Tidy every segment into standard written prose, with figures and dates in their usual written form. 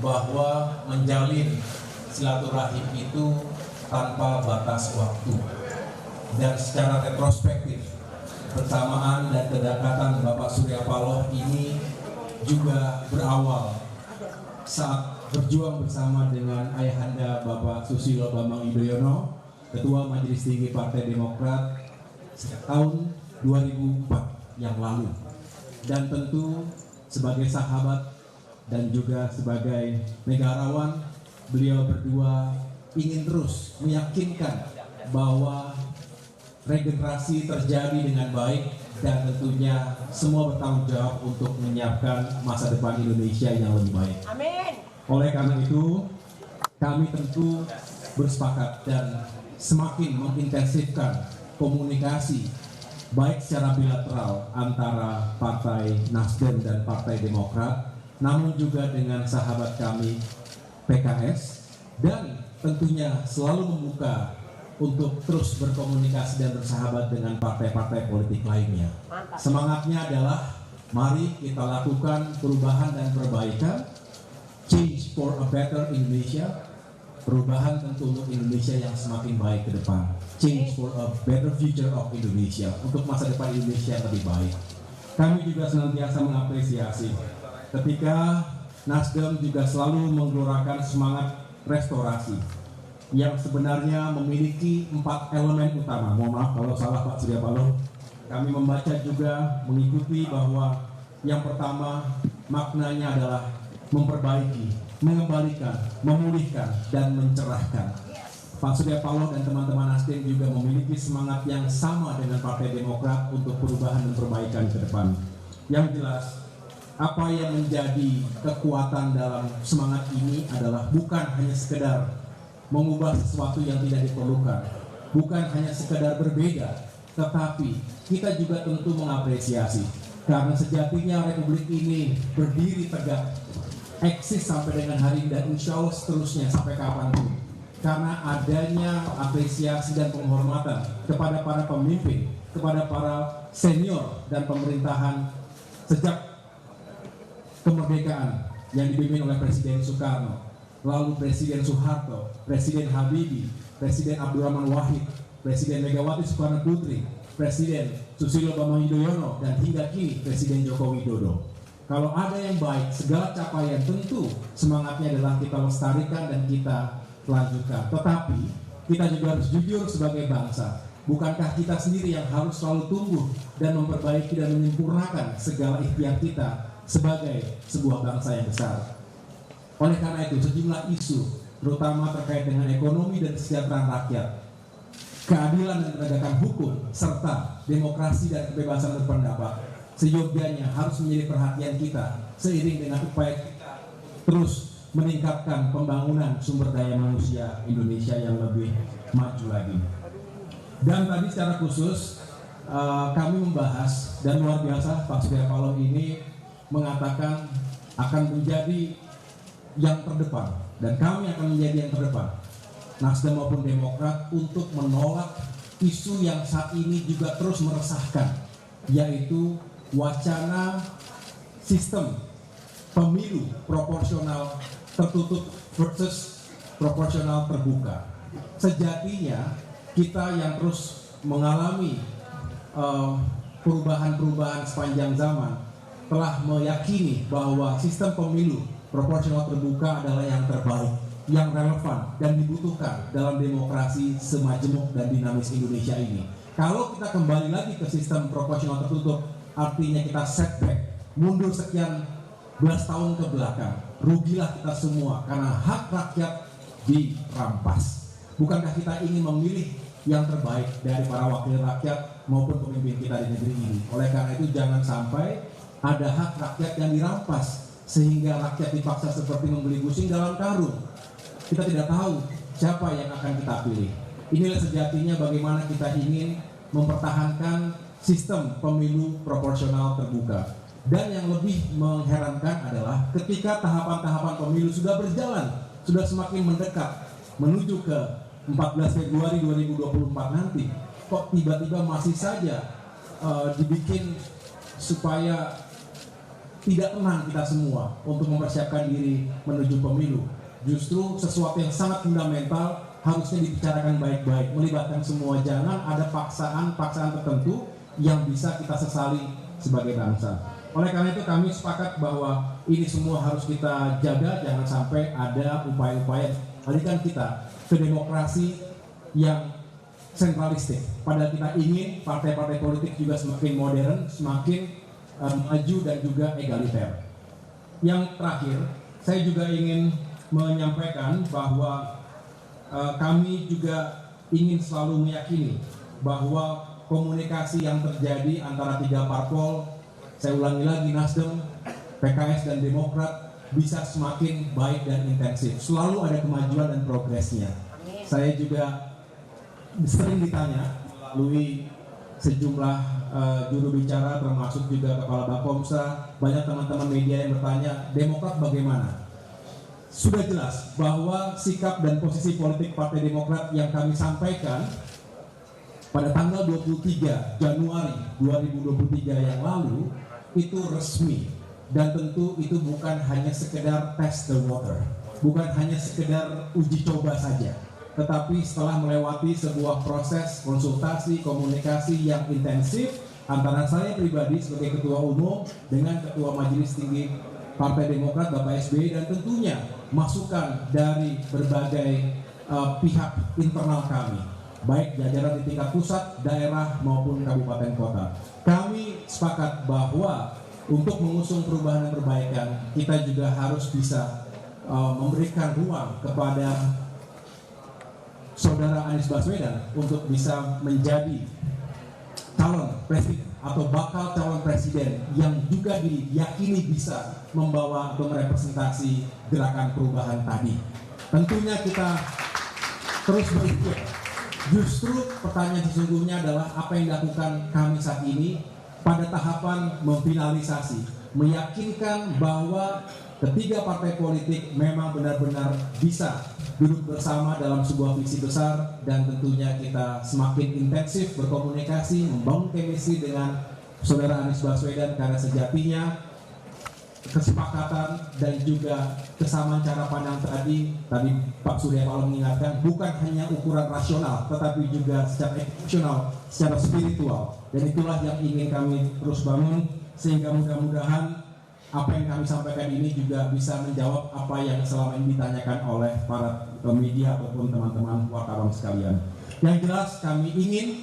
bahwa menjalin silaturahim itu tanpa batas waktu. Dan secara retrospektif, persamaan dan kedekatan Bapak Surya Paloh ini juga berawal saat berjuang bersama dengan ayahanda Bapak Susilo Bambang Yudhoyono, Ketua Majelis Tinggi Partai Demokrat sejak tahun 2004 yang lalu. Dan tentu sebagai sahabat dan juga sebagai negarawan, beliau berdua ingin terus meyakinkan bahwa regenerasi terjadi dengan baik dan tentunya semua bertanggung jawab untuk menyiapkan masa depan Indonesia yang lebih baik. Amin. Oleh karena itu, kami tentu bersepakat dan semakin mengintensifkan komunikasi baik secara bilateral antara Partai Nasdem dan Partai Demokrat, namun juga dengan sahabat kami PKS, dan tentunya selalu membuka untuk terus berkomunikasi dan bersahabat dengan partai-partai politik lainnya. Semangatnya adalah mari kita lakukan perubahan dan perbaikan, change for a better Indonesia, perubahan tentu untuk Indonesia yang semakin baik ke depan, change for a better future of Indonesia, untuk masa depan Indonesia yang lebih baik. Kami juga senantiasa mengapresiasi ketika Nasdem juga selalu menggelorakan semangat restorasi yang sebenarnya memiliki 4 elemen utama. Mohon maaf kalau salah Pak Surya Paloh. Kami membaca juga mengikuti bahwa yang pertama maknanya adalah memperbaiki, mengembalikan, memulihkan, dan mencerahkan. Pak Surya Paloh dan teman-teman Nasdem juga memiliki semangat yang sama dengan Partai Demokrat untuk perubahan dan perbaikan ke depan. Yang jelas, apa yang menjadi kekuatan dalam semangat ini adalah bukan hanya sekedar mengubah sesuatu yang tidak diperlukan, bukan hanya sekedar berbeda, tetapi kita juga tentu mengapresiasi karena sejatinya Republik ini berdiri tegak, eksis sampai dengan hari ini dan insya Allah seterusnya sampai kapanpun, karena adanya apresiasi dan penghormatan kepada para pemimpin, kepada para senior dan pemerintahan sejak kemerdekaan yang dipimpin oleh Presiden Soekarno, lalu Presiden Soeharto, Presiden Habibie, Presiden Abdurrahman Wahid, Presiden Megawati Soekarno Putri, Presiden Susilo Bambang Yudhoyono, dan hingga kini Presiden Joko Widodo. Kalau ada yang baik, segala capaian tentu semangatnya adalah kita lestarikan dan kita lanjutkan. Tetapi kita juga harus jujur sebagai bangsa. Bukankah kita sendiri yang harus selalu tumbuh dan memperbaiki dan menyempurnakan segala ikhtiar kita sebagai sebuah bangsa yang besar? Oleh karena itu, sejumlah isu, terutama terkait dengan ekonomi dan kesejahteraan rakyat, keadilan dan penegakan hukum, serta demokrasi dan kebebasan berpendapat, seyogyanya harus menjadi perhatian kita seiring dengan upaya kita terus meningkatkan pembangunan sumber daya manusia Indonesia yang lebih maju lagi. Dan tadi secara khusus kami membahas, dan luar biasa Pak Surya Paloh ini mengatakan akan menjadi yang terdepan, dan kami akan menjadi yang terdepan, Nasdem maupun Demokrat, untuk menolak isu yang saat ini juga terus meresahkan, yaitu wacana sistem pemilu proporsional tertutup versus proporsional terbuka. Sejatinya kita yang terus mengalami perubahan-perubahan sepanjang zaman telah meyakini bahwa sistem pemilu proporsional terbuka adalah yang terbaik, yang relevan dan dibutuhkan dalam demokrasi semajemuk dan dinamis Indonesia ini. Kalau kita kembali lagi ke sistem proporsional tertutup, artinya kita setback, mundur sekian belas tahun ke belakang, rugilah kita semua karena hak rakyat dirampas. Bukankah kita ingin memilih yang terbaik dari para wakil rakyat maupun pemimpin kita di negeri ini? Oleh karena itu jangan sampai ada hak rakyat yang dirampas sehingga rakyat dipaksa seperti membeli kucing dalam karung. Kita tidak tahu siapa yang akan kita pilih. Inilah sejatinya bagaimana kita ingin mempertahankan sistem pemilu proporsional terbuka. Dan yang lebih mengherankan adalah ketika tahapan-tahapan pemilu sudah berjalan, sudah semakin mendekat menuju ke 14 Februari 2024 nanti, kok tiba-tiba masih saja dibikin supaya tidak tenang kita semua untuk mempersiapkan diri menuju pemilu. Justru sesuatu yang sangat fundamental harusnya dibicarakan baik-baik, melibatkan semua. Jangan ada paksaan tertentu yang bisa kita sesali sebagai bangsa. Oleh karena itu kami sepakat bahwa ini semua harus kita jaga, jangan sampai ada upaya-upaya alihkan kita ke demokrasi yang sentralistik. Padahal kita ingin partai-partai politik juga semakin modern, semakin maju dan juga egaliter. Yang terakhir, saya juga ingin menyampaikan bahwa kami juga ingin selalu meyakini bahwa komunikasi yang terjadi antara tiga parpol, saya ulangi lagi, Nasdem, PKS dan Demokrat, bisa semakin baik dan intensif. Selalu ada kemajuan dan progresnya. Saya juga sering ditanya melalui sejumlah juru bicara, termasuk juga Kepala Bapomsa, banyak teman-teman media yang bertanya, Demokrat bagaimana? Sudah jelas bahwa sikap dan posisi politik Partai Demokrat yang kami sampaikan pada tanggal 23 Januari 2023 yang lalu itu resmi. Dan tentu itu bukan hanya sekedar test the water, bukan hanya sekedar uji coba saja, tetapi setelah melewati sebuah proses konsultasi, komunikasi yang intensif antara saya pribadi sebagai Ketua Umum dengan Ketua Majelis Tinggi Partai Demokrat Bapak SBY, dan tentunya masukan dari berbagai pihak internal kami, baik jajaran di tingkat pusat, daerah maupun kabupaten kota. Kami sepakat bahwa untuk mengusung perubahan dan perbaikan, kita juga harus bisa memberikan ruang kepada Saudara Anies Baswedan untuk bisa menjadi calon presiden atau bakal calon presiden yang juga diyakini bisa membawa atau merepresentasi gerakan perubahan tadi. Tentunya kita terus berikut. Justru pertanyaan sesungguhnya adalah apa yang dilakukan kami saat ini pada tahapan memfinalisasi, meyakinkan bahwa ketiga partai politik memang benar-benar bisa duduk bersama dalam sebuah visi besar, dan tentunya kita semakin intensif berkomunikasi, membangun chemistry dengan Saudara Anies Baswedan, karena sejatinya kesepakatan dan juga kesamaan cara pandang tadi Pak Surya Paloh mengingatkan, bukan hanya ukuran rasional tetapi juga secara emosional, secara spiritual, dan itulah yang ingin kami terus bangun, sehingga mudah-mudahan apa yang kami sampaikan ini juga bisa menjawab apa yang selama ini ditanyakan oleh para media ataupun teman-teman wartawan sekalian. Yang jelas kami ingin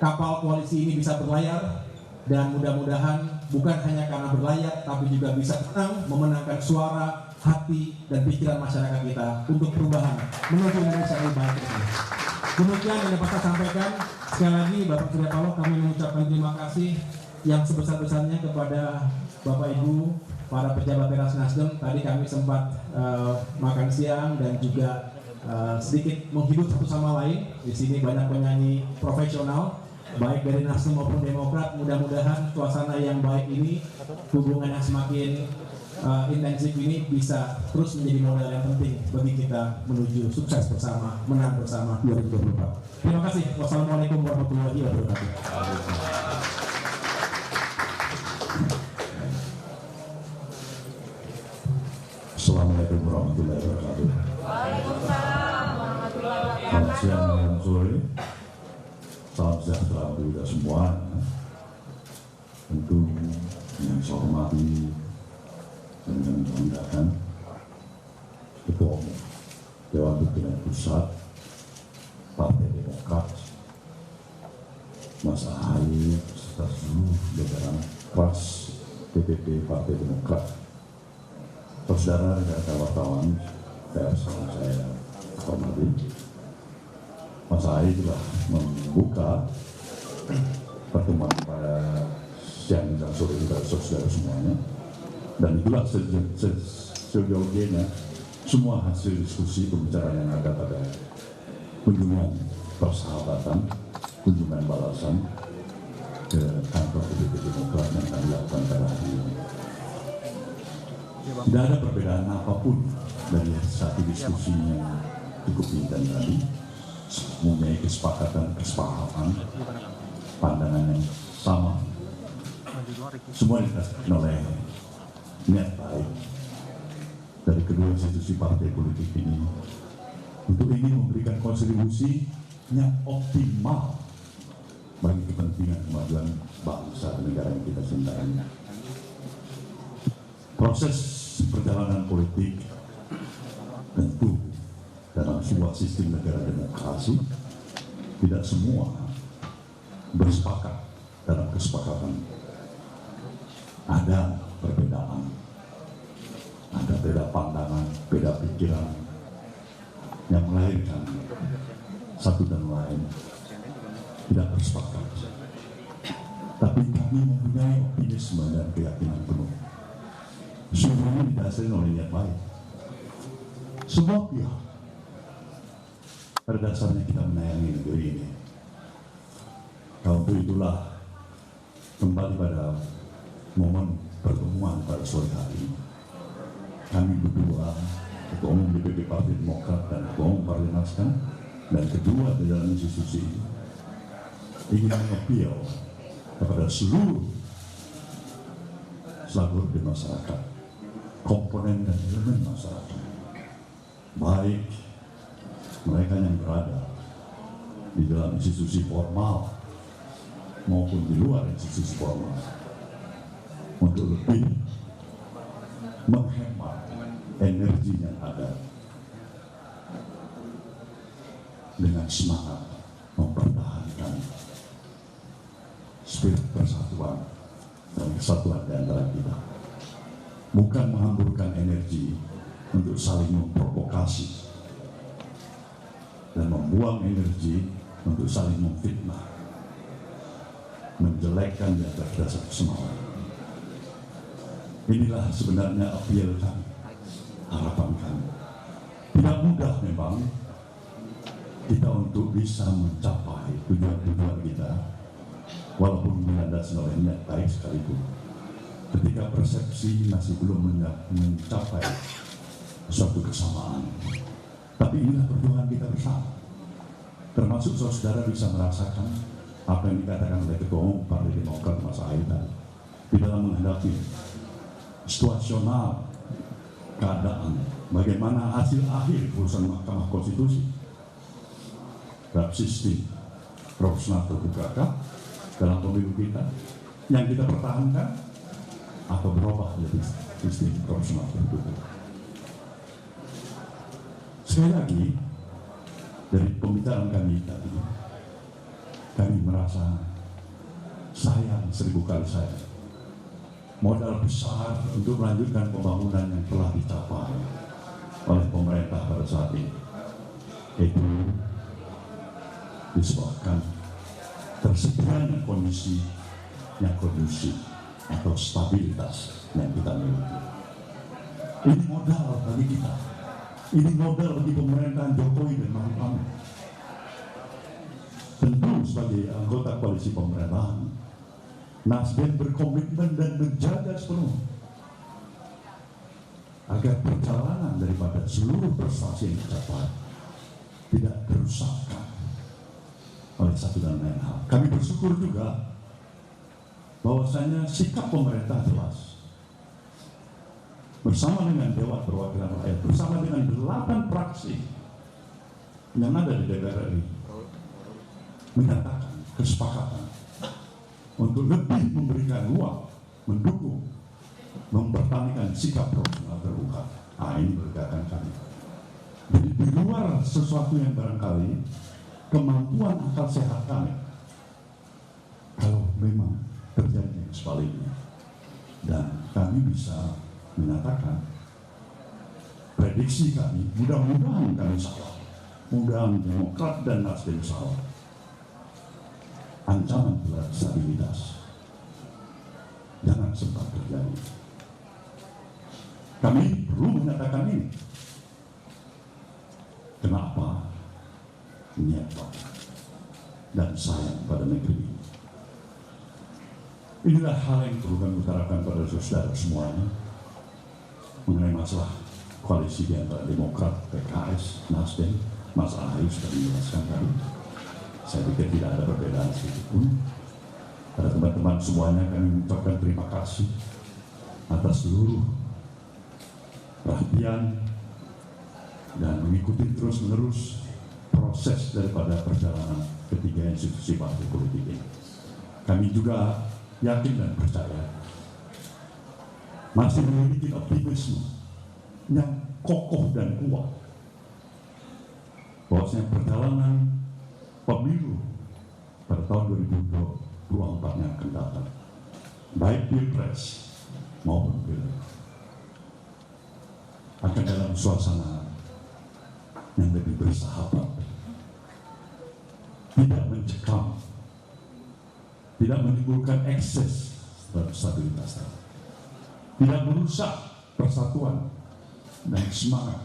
kapal koalisi ini bisa berlayar, dan mudah-mudahan bukan hanya karena berlayar, tapi juga bisa memenangkan suara, hati, dan pikiran masyarakat kita untuk perubahan menuju Indonesia yang lebih baik. Demikian yang dapat saya sampaikan. Sekali lagi Bapak Surya Paloh, kami mengucapkan terima kasih yang sebesar-besarnya kepada Bapak Ibu, para pejabat teras Nasdem. Tadi kami sempat makan siang dan juga sedikit menghibur satu sama lain. Di sini banyak penyanyi profesional, baik dari Nasdem maupun Demokrat. Mudah-mudahan suasana yang baik ini, hubungan yang semakin intensif ini bisa terus menjadi modal yang penting bagi kita menuju sukses bersama, menang bersama 2024. Terima kasih. Wassalamualaikum warahmatullahi wabarakatuh. Assalamualaikum warahmatullahi wabarakatuh. Waalaikumsalam warahmatullahi wabarakatuh. Selamat siang dan sore. Salam sejahtera untuk kita semua. Tentu yang saya hormati dan yang banggakan Ketua Umum Dewan Pimpinan Pusat Partai Demokrat, Mas Ahaye serta seluruh jajaran kelas DPP Partai Demokrat. Saudara rekan wartawan pers yang saya hormati, Mas Ahaye telah membuka pertemuan pada siang dan sore kita saudara semuanya, dan itulah sejauhnya semua hasil diskusi pembicaraan yang ada pada kunjungan persahabatan, kunjungan balasan ke kantor DPP Demokrat yang kami lakukan pada hari ini. Tidak ada perbedaan apapun dari satu diskusi yang cukup intens tadi, mempunyai kesepakatan, kesepahaman, pandangan yang sama. Semua dikasihkan oleh niat baik dari kedua institusi partai politik ini untuk ingin memberikan kontribusi yang optimal bagi kepentingan kemajuan bangsa dan negara yang kita cintai. Proses perjalanan politik tentu dalam sebuah sistem negara demokrasi tidak semua bersepakat dalam kesepakatan. Ada perbedaan, ada beda pandangan, beda pikiran yang melahirkan satu dan lain tidak bersepakat. Tapi kami mempunyai optimisme dan keyakinan penuh. Semuanya didasari oleh niat baik. Semua pihak pada dasarnya kita menyayangi negeri ini. Untuk itulah kembali pada momen pertemuan pada sore hari ini, kami berdua, Ketua Umum DPP Partai Demokrat dan Ketua Umum Partai Nasdem dan kedua di dalam institusi ini ingin mengapel kepada seluruh slagor di masyarakat, komponen dan elemen masyarakat, baik mereka yang berada di dalam institusi formal maupun di luar institusi formal, untuk lebih menghemat energi yang ada dengan semangat mempertahankan spirit persatuan dan kesatuan di antara kita, bukan menghamburkan energi untuk saling memprovokasi dan membuang energi untuk saling memfitnah, menjelekkan di atas dasar kesemuanya. Inilah sebenarnya apel kami, harapan kami. Tidak mudah memang kita untuk bisa mencapai tujuan-tujuan kita, walaupun dilandasi oleh niat baik sekalipun. Ketika persepsi masih belum mencapai suatu kesamaan. Tapi inilah perjuangan kita bersama. Termasuk saudara bisa merasakan apa yang dikatakan oleh Ketua Umum Partai Demokrat Mas Ahy tadi, di dalam menghadapi situasional keadaan, bagaimana hasil akhir putusan Mahkamah Konstitusi terhadap sistem proporsional terbuka dalam pemilu kita yang kita pertahankan atau berubah menjadi sistem proporsional tertutup. Sekali lagi, dari pembicaraan kami tadi, kami merasa sayang, 1000 kali sayang. Modal besar untuk melanjutkan pembangunan yang telah dicapai oleh pemerintah pada saat ini, itu disebabkan tersedianya kondisi yang kondusif atau stabilitas yang kita miliki. Ini modal bagi kita. Ini modal bagi pemerintahan Jokowi dan Maruf Amin. Tentu sebagai anggota koalisi pemerintahan, Nasdem berkomitmen dan menjaga sepenuhnya agar perjalanan daripada seluruh prestasi yang dicapai tidak dirusakkan oleh satu dan lain hal. Kami bersyukur juga bahwasanya sikap pemerintah jelas, bersama dengan Dewan Perwakilan Rakyat, bersama dengan 8 fraksi yang ada di DPR RI, menyatakan kesepakatan untuk lebih memberikan ruang, mendukung, mempertahankan sikap profesional terbuka. Ini berkaitan kami. Jadi di luar sesuatu yang barangkali kemampuan akal sehat kami, kalau memang terjadi yang sebaliknya, dan kami bisa menyatakan prediksi kami, mudah-mudahan kami salah, mudah-mudahan Demokrat dan Nasdem salah. Ancaman terhadap stabilitas jangan sempat terjadi. Kami perlu menyatakan ini. Kenapa? Niat baik dan sayang pada negeri ini. Inilah hal yang perlu kami utarakan pada saudara semuanya mengenai masalah koalisi di antara Demokrat, PKS, Nasdem. Mas Ahy sudah menjelaskan tadi. Saya pikir tidak ada perbedaan sedikit pun. Pada teman-teman semuanya kami mengucapkan terima kasih atas seluruh perhatian dan mengikuti terus-menerus proses daripada perjalanan ketiga institusi partai politik ini. Kami juga yakin dan percaya masih memiliki optimisme yang kokoh dan kuat bahwasanya perjalanan pemilu pada tahun 2024 yang akan datang, baik Pilpres maupun Pileg, akan dalam suasana yang lebih bersahabat, tidak mencekam, tidak menimbulkan ekses terhadap stabilitas, tidak merusak persatuan dan semangat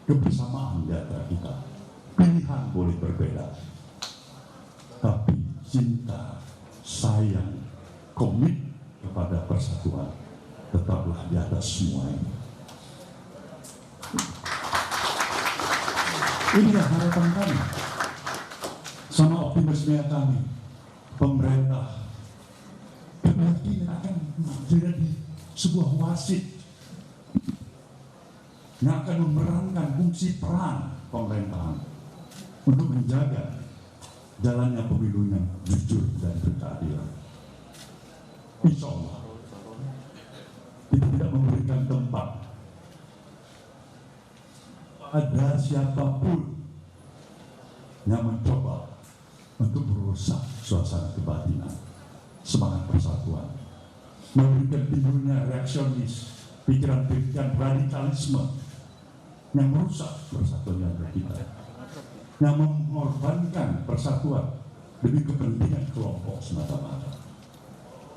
kebersamaan di antara kita. Pilihan boleh berbeda, tapi cinta, sayang, komit kepada persatuan tetaplah di atas semua ini. Inilah harapan kami, sama optimisme kami. Pemerintah berkeyakinan akan menjadi sebuah wasit yang akan memerankan fungsi peran pemerintahan untuk menjaga jalannya pemilu yang jujur dan berkeadilan. Insya Allah kita tidak memberikan tempat ada siapapun yang mencoba untuk merusak suasana kebatinan, semangat persatuan, memberikan timbulnya reaksionis, pikiran-pikiran radikalisme yang merusak persatuan yang kita, yang mengorbankan persatuan demi kepentingan kelompok semata-mata.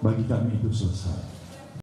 Bagi kami itu selesai.